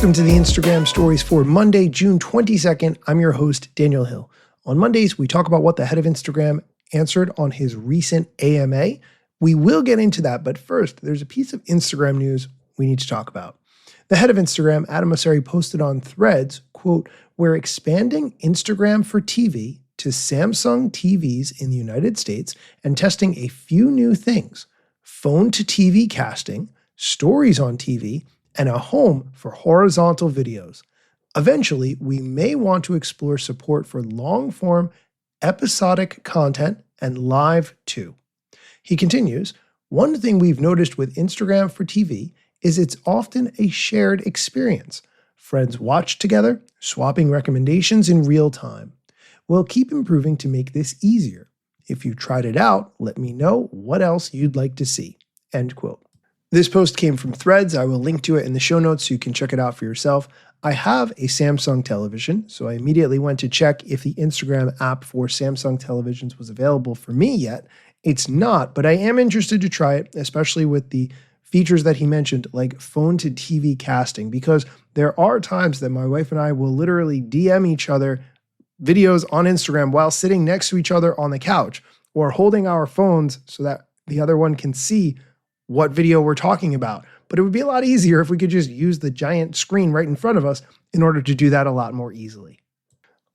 Welcome to the Instagram stories for Monday, June 22nd. I'm your host, Daniel Hill. On Mondays, we talk about what the head of Instagram answered on his recent AMA. We will get into that, but first, there's a piece of Instagram news we need to talk about. The head of Instagram, Adam Mosseri, posted on Threads, quote, "We're expanding Instagram for TV to Samsung TVs in the United States and testing a few new things: phone to TV casting, stories on TV, and a home for horizontal videos. Eventually, we may want to explore support for long-form episodic content and live too." He continues, "One thing we've noticed with Instagram for TV is it's often a shared experience. Friends watch together, swapping recommendations in real time. We'll keep improving to make this easier. If you tried it out, let me know what else you'd like to see." End quote. This post came from Threads. I will link to it in the show notes so you can check it out for yourself. I have a Samsung television, so I immediately went to check if the Instagram app for Samsung televisions was available for me yet. It's not, but I am interested to try it, especially with the features that he mentioned, like phone to TV casting, because there are times that my wife and I will literally DM each other videos on Instagram while sitting next to each other on the couch or holding our phones so that the other one can see what video we're talking about. But it would be a lot easier if we could just use the giant screen right in front of us in order to do that a lot more easily.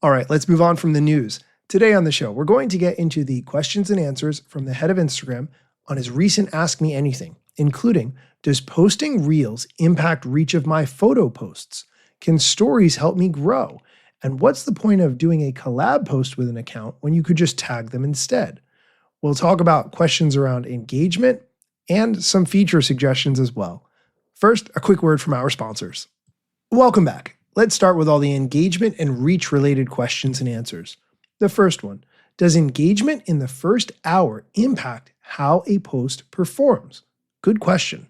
All right, let's move on from the news. Today on the show, we're going to get into the questions and answers from the head of Instagram on his recent Ask Me Anything, including, does posting Reels impact reach of my photo posts? Can stories help me grow? And what's the point of doing a collab post with an account when you could just tag them instead? We'll talk about questions around engagement and some feature suggestions as well. First, a quick word from our sponsors. Welcome back. Let's start with all the engagement and reach related questions and answers. The first one, does engagement in the first hour impact how a post performs? Good question.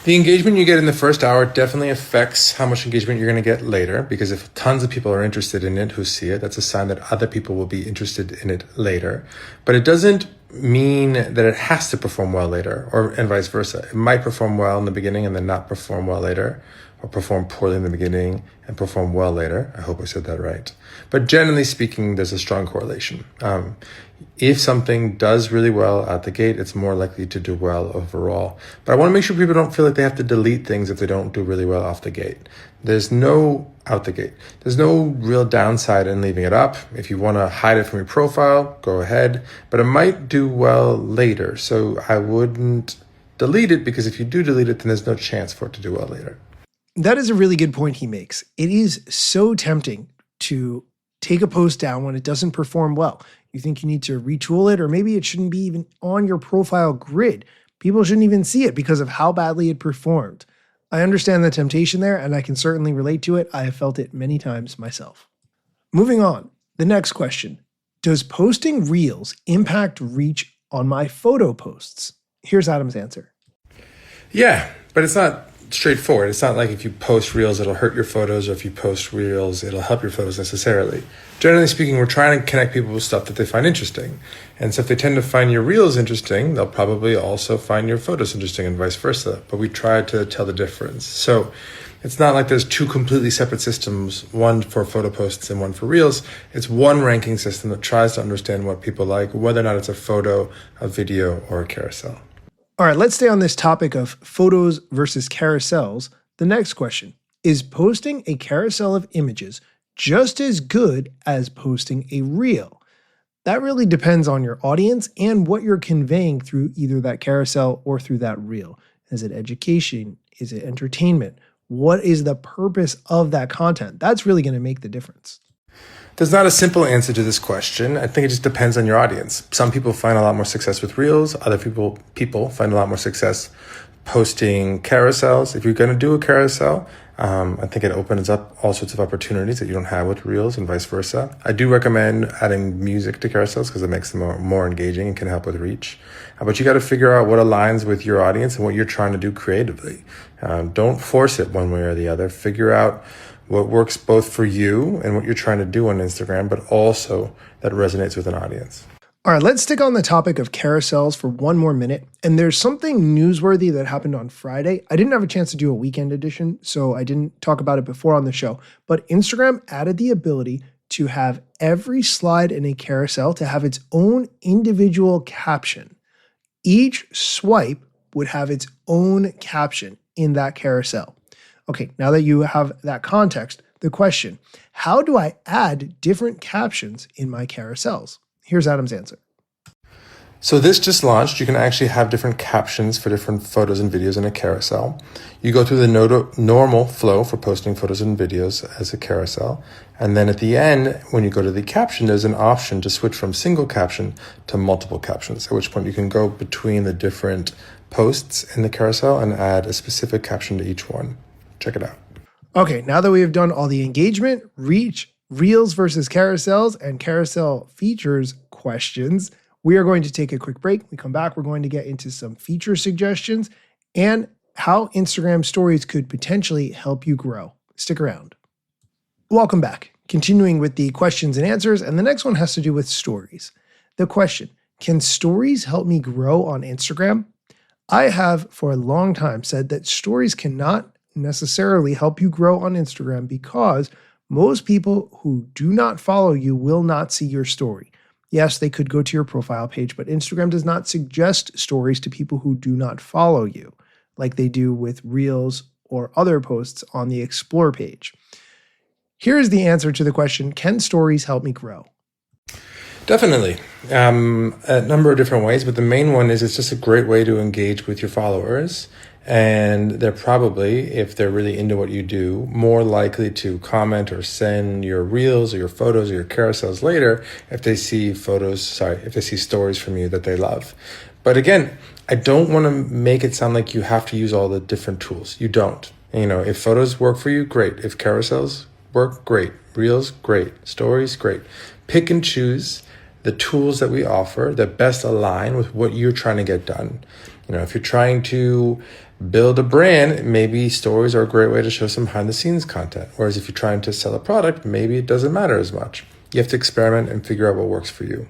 The engagement you get in the first hour definitely affects how much engagement you're going to get later, because if tons of people are interested in it who see it, that's a sign that other people will be interested in it later. But it doesn't mean that it has to perform well later, and vice versa. It might perform well in the beginning and then not perform well later, or perform poorly in the beginning and perform well later. I hope I said that right. But generally speaking, there's a strong correlation. If something does really well out the gate, it's more likely to do well overall. But I want to make sure people don't feel like they have to delete things if they don't do really well off the gate. There's no real downside in leaving it up. If you want to hide it from your profile, go ahead. But it might do well later. So I wouldn't delete it, because if you do delete it, then there's no chance for it to do well later. That is a really good point he makes. It is so tempting to take a post down when it doesn't perform well. You think you need to retool it, or maybe it shouldn't be even on your profile grid. People shouldn't even see it because of how badly it performed. I understand the temptation there, and I can certainly relate to it. I have felt it many times myself. Moving on, the next question. Does posting Reels impact reach on my photo posts? Here's Adam's answer. Yeah, but it's not straightforward. It's not like if you post Reels, it'll hurt your photos, or if you post Reels, it'll help your photos necessarily. Generally speaking, we're trying to connect people with stuff that they find interesting. And so if they tend to find your Reels interesting, they'll probably also find your photos interesting, and vice versa. But we try to tell the difference. So it's not like there's two completely separate systems, one for photo posts and one for Reels. It's one ranking system that tries to understand what people like, whether or not it's a photo, a video, or a carousel. All right, let's stay on this topic of photos versus carousels. The next question, is posting a carousel of images just as good as posting a reel? That really depends on your audience and what you're conveying through either that carousel or through that reel. Is it education? Is it entertainment? What is the purpose of that content? That's really going to make the difference. There's not a simple answer to this question. I think it just depends on your audience. Some people find a lot more success with Reels. Other people find a lot more success posting carousels. If you're going to do a carousel, I think it opens up all sorts of opportunities that you don't have with Reels, and vice versa. I do recommend adding music to carousels because it makes them more engaging and can help with reach. But you got to figure out what aligns with your audience and what you're trying to do creatively. Don't force it one way or the other. Figure out what works both for you and what you're trying to do on Instagram, but also that resonates with an audience. All right, let's stick on the topic of carousels for one more minute. And there's something newsworthy that happened on Friday. I didn't have a chance to do a weekend edition, so I didn't talk about it before on the show. But Instagram added the ability to have every slide in a carousel to have its own individual caption. Each swipe would have its own caption in that carousel. Okay, now that you have that context, the question, how do I add different captions in my carousels? Here's Adam's answer. So this just launched. You can actually have different captions for different photos and videos in a carousel. You go through the normal flow for posting photos and videos as a carousel. And then at the end, when you go to the caption, there's an option to switch from single caption to multiple captions, at which point you can go between the different posts in the carousel and add a specific caption to each one. Check it out. Okay, now that we have done all the engagement, reach, reels versus carousels, and carousel features questions, we are going to take a quick break. We come back, we're going to get into some feature suggestions and how Instagram stories could potentially help you grow. Stick around. Welcome back. Continuing with the questions and answers, and the next one has to do with stories. The question, can stories help me grow on Instagram? I have for a long time said that stories cannot necessarily help you grow on Instagram because most people who do not follow you will not see your story. Yes, they could go to your profile page, but Instagram does not suggest stories to people who do not follow you, like they do with Reels or other posts on the Explore page. Here is the answer to the question, can stories help me grow? Definitely. A number of different ways, but the main one is it's just a great way to engage with your followers. And they're probably, if they're really into what you do, more likely to comment or send your reels or your photos or your carousels later if they see if they see stories from you that they love. But again, I don't want to make it sound like you have to use all the different tools. You don't. If photos work for you, great. If carousels work, great. Reels, great. Stories, great. Pick and choose the tools that we offer that best align with what you're trying to get done. If you're trying to build a brand, maybe stories are a great way to show some behind the scenes content. Whereas if you're trying to sell a product, maybe it doesn't matter as much. You have to experiment and figure out what works for you.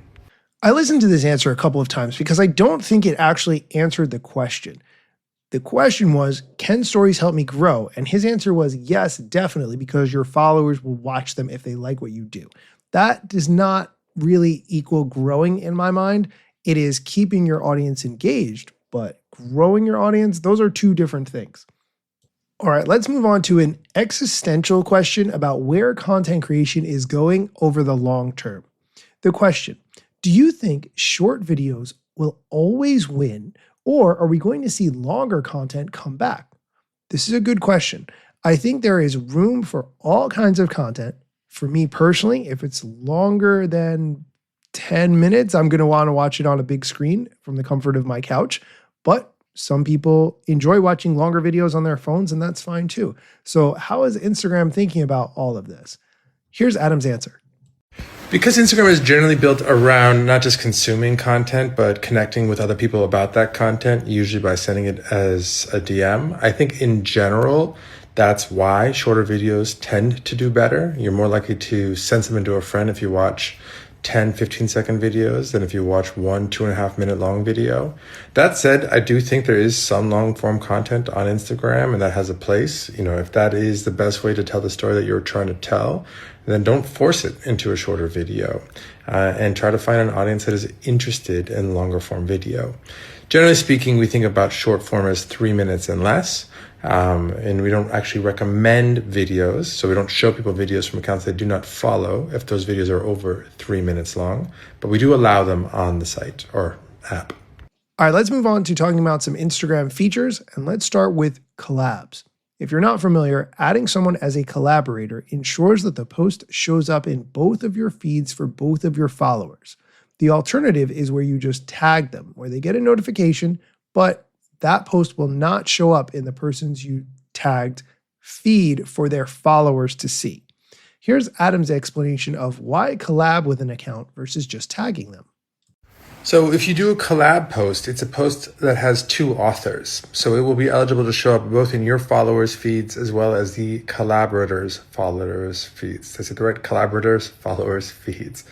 I listened to this answer a couple of times because I don't think it actually answered the question. The question was, can stories help me grow? And his answer was yes, definitely, because your followers will watch them if they like what you do. That does not really equal growing in my mind. It is keeping your audience engaged, but growing your audience, those are two different things. All right, let's move on to an existential question about where content creation is going over the long term. The question, do you think short videos will always win, or are we going to see longer content come back? This is a good question. I think there is room for all kinds of content. For me personally, if it's longer than 10 minutes, I'm going to want to watch it on a big screen from the comfort of my couch. But some people enjoy watching longer videos on their phones, and that's fine too. So how is Instagram thinking about all of this? Here's Adam's answer. Because Instagram is generally built around not just consuming content, but connecting with other people about that content, usually by sending it as a DM. I think in general, that's why shorter videos tend to do better. You're more likely to send something to a friend if you watch 10, 15-second videos than if you watch 1 2.5 minute long video. That said, I do think there is some long form content on Instagram and that has a place. If that is the best way to tell the story that you're trying to tell, then don't force it into a shorter video and try to find an audience that is interested in longer form video. Generally speaking, we think about short form as 3 minutes and less. And we don't actually recommend videos. So we don't show people videos from accounts they do not follow if those videos are over 3 minutes long, but we do allow them on the site or app. All right, let's move on to talking about some Instagram features, and let's start with collabs. If you're not familiar, adding someone as a collaborator ensures that the post shows up in both of your feeds for both of your followers. The alternative is where you just tag them, where they get a notification, but that post will not show up in the person's you tagged feed for their followers to see. Here's Adam's explanation of why collab with an account versus just tagging them. So if you do a collab post, it's a post that has two authors. So it will be eligible to show up both in your followers' feeds as well as the collaborators' followers' feeds. Is it the right? Collaborators' followers' feeds.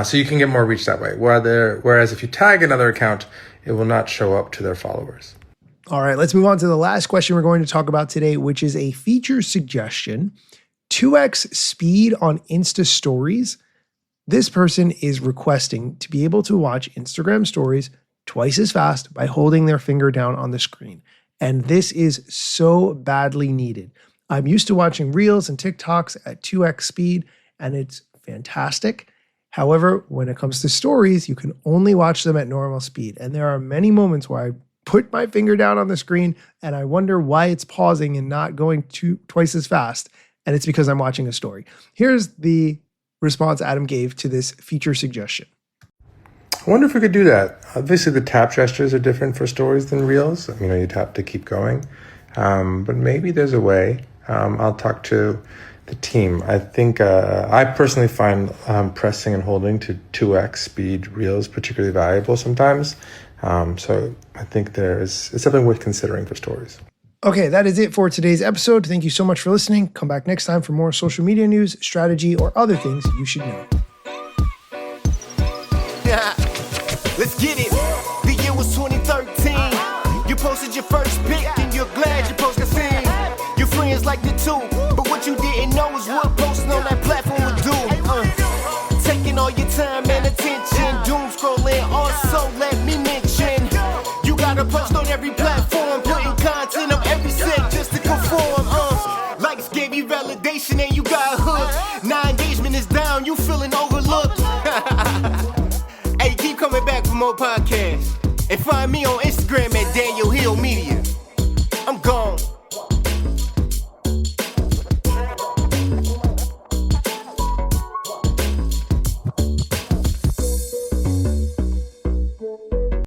So you can get more reach that way. Whereas if you tag another account, it will not show up to their followers. All right, let's move on to the last question we're going to talk about today, which is a feature suggestion. 2x speed on Insta stories. This person is requesting to be able to watch Instagram stories twice as fast by holding their finger down on the screen. And this is so badly needed. I'm used to watching Reels and TikToks at 2x speed, and it's fantastic. However, when it comes to stories, you can only watch them at normal speed. And there are many moments where I put my finger down on the screen and I wonder why it's pausing and not going twice as fast. And it's because I'm watching a story. Here's the response Adam gave to this feature suggestion. I wonder if we could do that. Obviously, the tap gestures are different for stories than Reels. You tap to keep going. But maybe there's a way. I'll talk to the team. I think I personally find pressing and holding to 2x speed Reels particularly valuable sometimes. So I think it's something worth considering for stories. Okay, that is it for today's episode. Thank you so much for listening. Come back next time for more social media news, strategy, or other things you should know. Let's get it. The year was 2013. You posted your first pic and you're glad your post got seen. Your friends liked it too, but what you didn't know is what posting on that platform would do. Taking all your time and attention, doom scrolling. Also, let me mention, you gotta post on every platform, putting content on every set just to conform. Likes gave you validation and you got hooked. Now engagement is down, you feeling overlooked. Hey, keep coming back for more podcasts. And find me on Instagram.